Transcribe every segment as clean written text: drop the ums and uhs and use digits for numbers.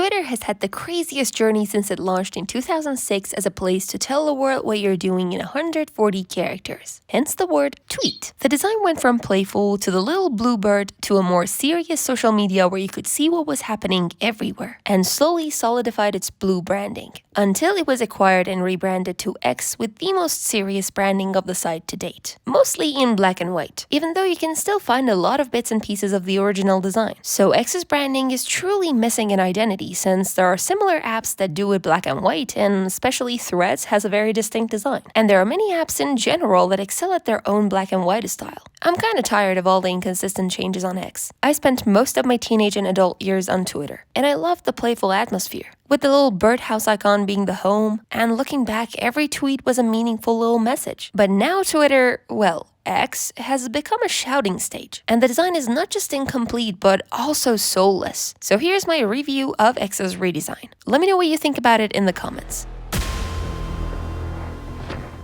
Twitter has had the craziest journey since it launched in 2006 as a place to tell the world what you're doing in 140 characters. Hence the word tweet. The design went from playful to the little bluebird to a more serious social media where you could see what was happening everywhere, and slowly solidified its blue branding, until it was acquired and rebranded to X with the most serious branding of the site to date. Mostly in black and white, even though you can still find a lot of bits and pieces of the original design. So X's branding is truly missing an identity, since there are similar apps that do it black and white, and especially Threads has a very distinct design. And there are many apps in general that excel at their own black and white style. I'm kinda tired of all the inconsistent changes on X. I spent most of my teenage and adult years on Twitter, and I loved the playful atmosphere, with the little birdhouse icon being the home, and looking back, every tweet was a meaningful little message. But now Twitter, well, X has become a shouting stage, and the design is not just incomplete but also soulless. So here's my review of X's redesign. Let me know what you think about it in the comments.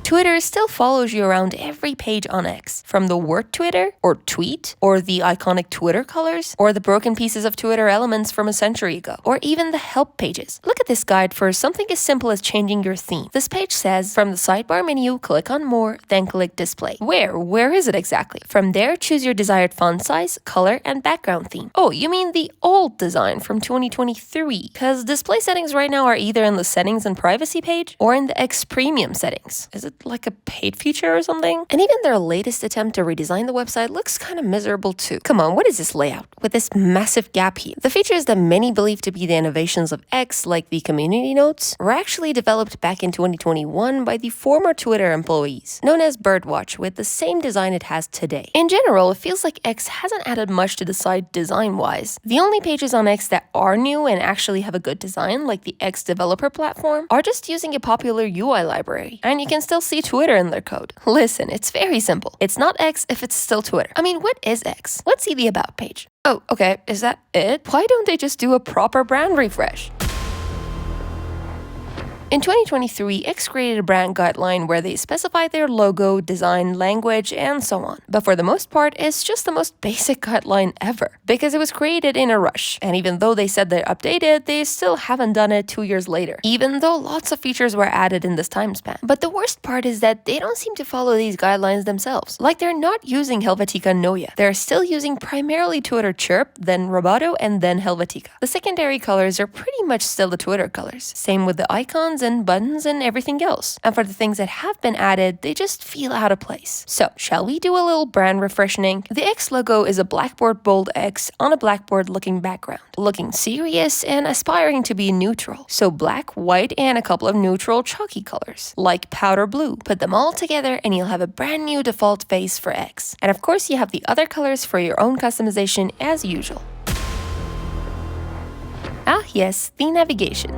Twitter still follows you around every page on X, from the word Twitter, or tweet, or the iconic Twitter colors, or the broken pieces of Twitter elements from a century ago, or even the help pages. Look at this guide for something as simple as changing your theme. This page says, from the sidebar menu, click on More, then click Display. Where is it exactly? From there, choose your desired font size, color, and background theme. Oh, you mean the old design from 2023, because display settings right now are either in the settings and privacy page, or in the X Premium settings. Is it like a paid feature or something? And even their latest attempt to redesign the website looks kind of miserable too. Come on, what is this layout with this massive gap here? The features that many believe to be the innovations of X, like the community notes, were actually developed back in 2021 by the former Twitter employees, known as Birdwatch, with the same design it has today. In general, it feels like X hasn't added much to the site design-wise. The only pages on X that are new and actually have a good design, like the X developer platform, are just using a popular UI library, and you can still see Twitter in their code. Listen, it's very simple. It's not X if it's still Twitter. I mean, what is X? Let's see the About page. Oh, okay, is that it? Why don't they just do a proper brand refresh? In 2023, X created a brand guideline where they specify their logo, design, language, and so on. But for the most part, it's just the most basic guideline ever, because it was created in a rush. And even though they said they're updated, they still haven't done it 2 years later, even though lots of features were added in this time span. But the worst part is that they don't seem to follow these guidelines themselves. Like, they're not using Helvetica Noia. They're still using primarily Twitter Chirp, then Roboto, and then Helvetica. The secondary colors are pretty much still the Twitter colors. Same with the icons and buttons and everything else. And for the things that have been added, they just feel out of place. So, shall we do a little brand refreshing? The X logo is a blackboard bold X on a blackboard looking background, looking serious and aspiring to be neutral. So black, white, and a couple of neutral chalky colors, like powder blue. Put them all together and you'll have a brand new default face for X. And of course, you have the other colors for your own customization as usual. Ah yes, the navigation.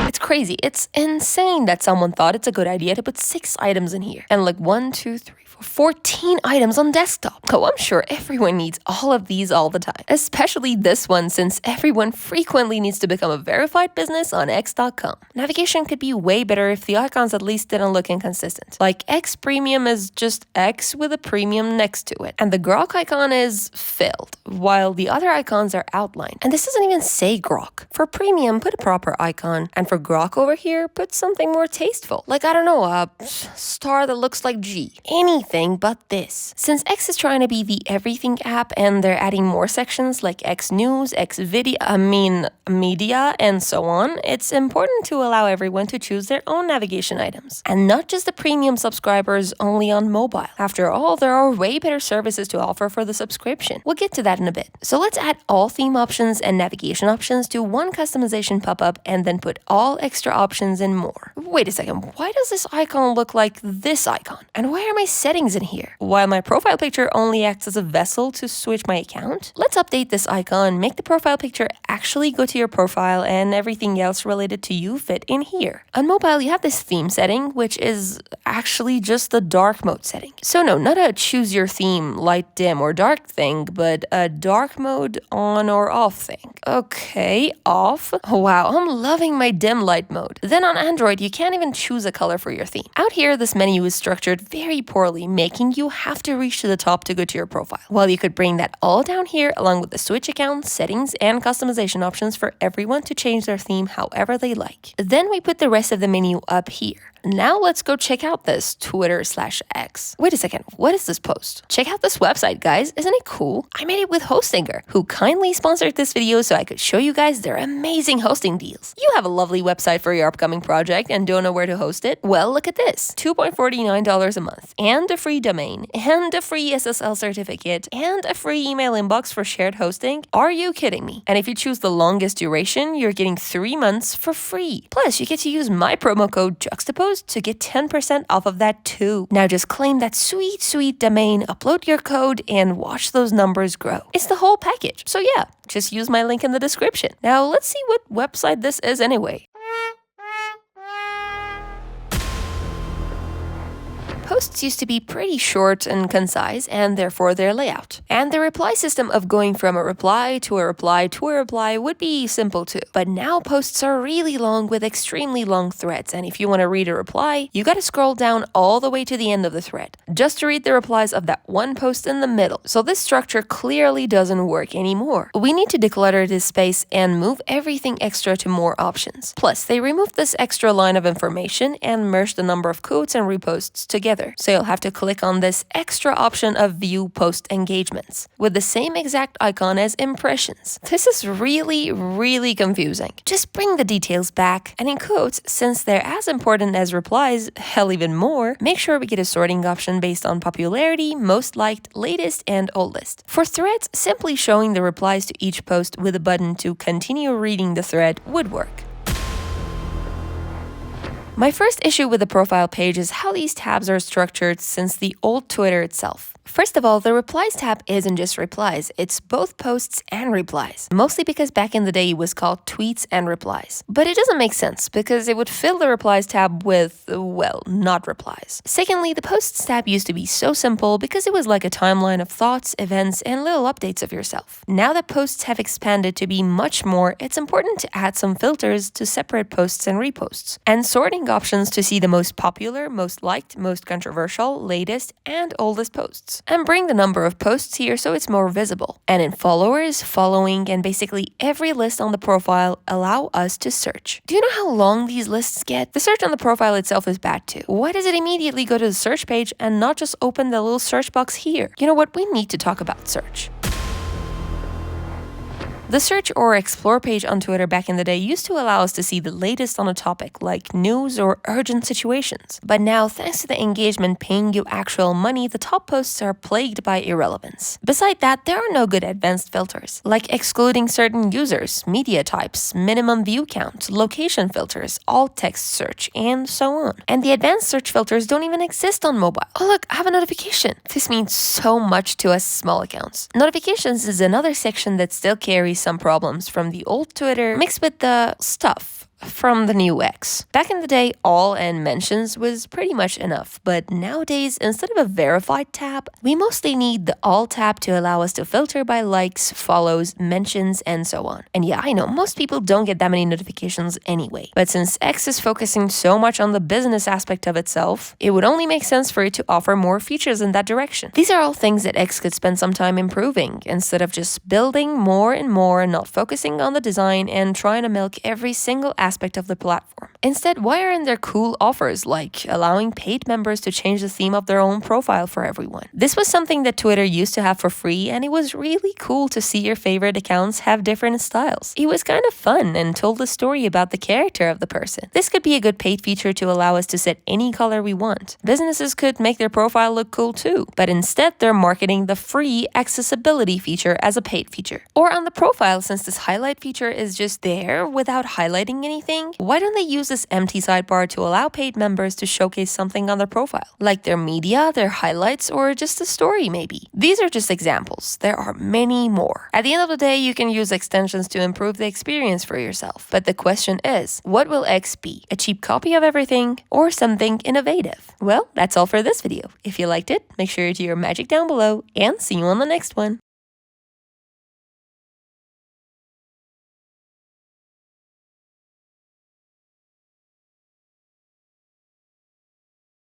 It's crazy. It's insane that someone thought it's a good idea to put 6 items in here. And like 1, 2, 3, 4, 14 items on desktop. Oh, I'm sure everyone needs all of these all the time. Especially this one, since everyone frequently needs to become a verified business on X.com. Navigation could be way better if the icons at least didn't look inconsistent. Like X Premium is just X with a premium next to it. And the grok icon is filled, while the other icons are outlined. And this doesn't even say grok. For premium, put a proper icon. And for grok over here, put something more tasteful. Like, I don't know, a star that looks like G. Anything but this. Since X is trying to be the everything app and they're adding more sections like X News, X Video, Media, and so on, it's important to allow everyone to choose their own navigation items. And not just the premium subscribers only on mobile. After all, there are way better services to offer for the subscription. We'll get to that in a bit. So let's add all theme options and navigation options to one customization pop-up and then put all extra options and more. Wait a second, why does this icon look like this icon? And why are my settings in here? While my profile picture only acts as a vessel to switch my account? Let's update this icon, make the profile picture actually go to your profile, and everything else related to you fit in here. On mobile, you have this theme setting, which is actually just the dark mode setting. So no, not a choose your theme, light, dim, or dark thing, but a dark mode on or off thing. Okay, off. Wow, I'm loving my dim light mode. Then on Android, you can't even choose a color for your theme. Out here, this menu is structured very poorly, making you have to reach to the top to go to your profile. Well, you could bring that all down here along with the switch account, settings, and customization options for everyone to change their theme however they like. Then we put the rest of the menu up here. Now let's go check out this Twitter/X. Wait a second, what is this post? Check out this website, guys. Isn't it cool? I made it with Hostinger, who kindly sponsored this video so I could show you guys their amazing hosting deals. You have a lovely website for your upcoming project and don't know where to host it? Well, look at this. $2.49 a month, and a free domain, and a free SSL certificate, and a free email inbox for shared hosting. Are you kidding me? And if you choose the longest duration, you're getting 3 months for free. Plus, you get to use my promo code Juxtopposed to get 10% off of that too. Now just claim that sweet, sweet domain, upload your code, and watch those numbers grow. It's the whole package. So yeah, just use my link in the description. Now let's see what website this is anyway. Posts used to be pretty short and concise, and therefore their layout. And the reply system of going from a reply to a reply to a reply would be simple too. But now posts are really long with extremely long threads, and if you want to read a reply, you gotta scroll down all the way to the end of the thread, just to read the replies of that one post in the middle. So this structure clearly doesn't work anymore. We need to declutter this space and move everything extra to more options. Plus, they removed this extra line of information and merged the number of quotes and reposts together. So you'll have to click on this extra option of view post engagements with the same exact icon as impressions. This is really confusing. Just bring the details back, and in quotes, since they're as important as replies, hell even more, make sure we get a sorting option based on popularity, most liked, latest, and oldest. For threads, simply showing the replies to each post with a button to continue reading the thread would work. My first issue with the profile page is how these tabs are structured since the old Twitter itself. First of all, the replies tab isn't just replies, it's both posts and replies. Mostly because back in the day it was called tweets and replies. But it doesn't make sense because it would fill the replies tab with, well, not replies. Secondly, the posts tab used to be so simple because it was like a timeline of thoughts, events, and little updates of yourself. Now that posts have expanded to be much more, it's important to add some filters to separate posts and reposts, and sorting options to see the most popular, most liked, most controversial, latest, and oldest posts. And bring the number of posts here so it's more visible. And in followers, following, and basically every list on the profile allow us to search. Do you know how long these lists get? The search on the profile itself is bad too. Why does it immediately go to the search page and not just open the little search box here? You know what? We need to talk about search. The search or explore page on Twitter back in the day used to allow us to see the latest on a topic like news or urgent situations. But now, thanks to the engagement paying you actual money, the top posts are plagued by irrelevance. Beside that, there are no good advanced filters, like excluding certain users, media types, minimum view count, location filters, alt text search, and so on. And the advanced search filters don't even exist on mobile. Oh look, I have a notification. This means so much to us small accounts. Notifications is another section that still carries some problems from the old Twitter mixed with the stuff from the new X. Back in the day, all and mentions was pretty much enough, but nowadays, instead of a verified tab, we mostly need the all tab to allow us to filter by likes, follows, mentions, and so on. And yeah, I know, most people don't get that many notifications anyway, but since X is focusing so much on the business aspect of itself, it would only make sense for it to offer more features in that direction. These are all things that X could spend some time improving, instead of just building more and more and not focusing on the design and trying to milk every single aspect of the platform. Instead, why aren't there cool offers like allowing paid members to change the theme of their own profile for everyone? This was something that Twitter used to have for free, and it was really cool to see your favorite accounts have different styles. It was kind of fun and told a story about the character of the person. This could be a good paid feature to allow us to set any color we want. Businesses could make their profile look cool too, but instead they're marketing the free accessibility feature as a paid feature. Or on the profile, since this highlight feature is just there without highlighting anything, why don't they use this empty sidebar to allow paid members to showcase something on their profile, like their media, their highlights, or just a story maybe? These are just examples. There are many more. At the end of the day, you can use extensions to improve the experience for yourself. But the question is, what will X be? A cheap copy of everything or something innovative? Well, that's all for this video. If you liked it, make sure to do your magic down below and see you on the next one.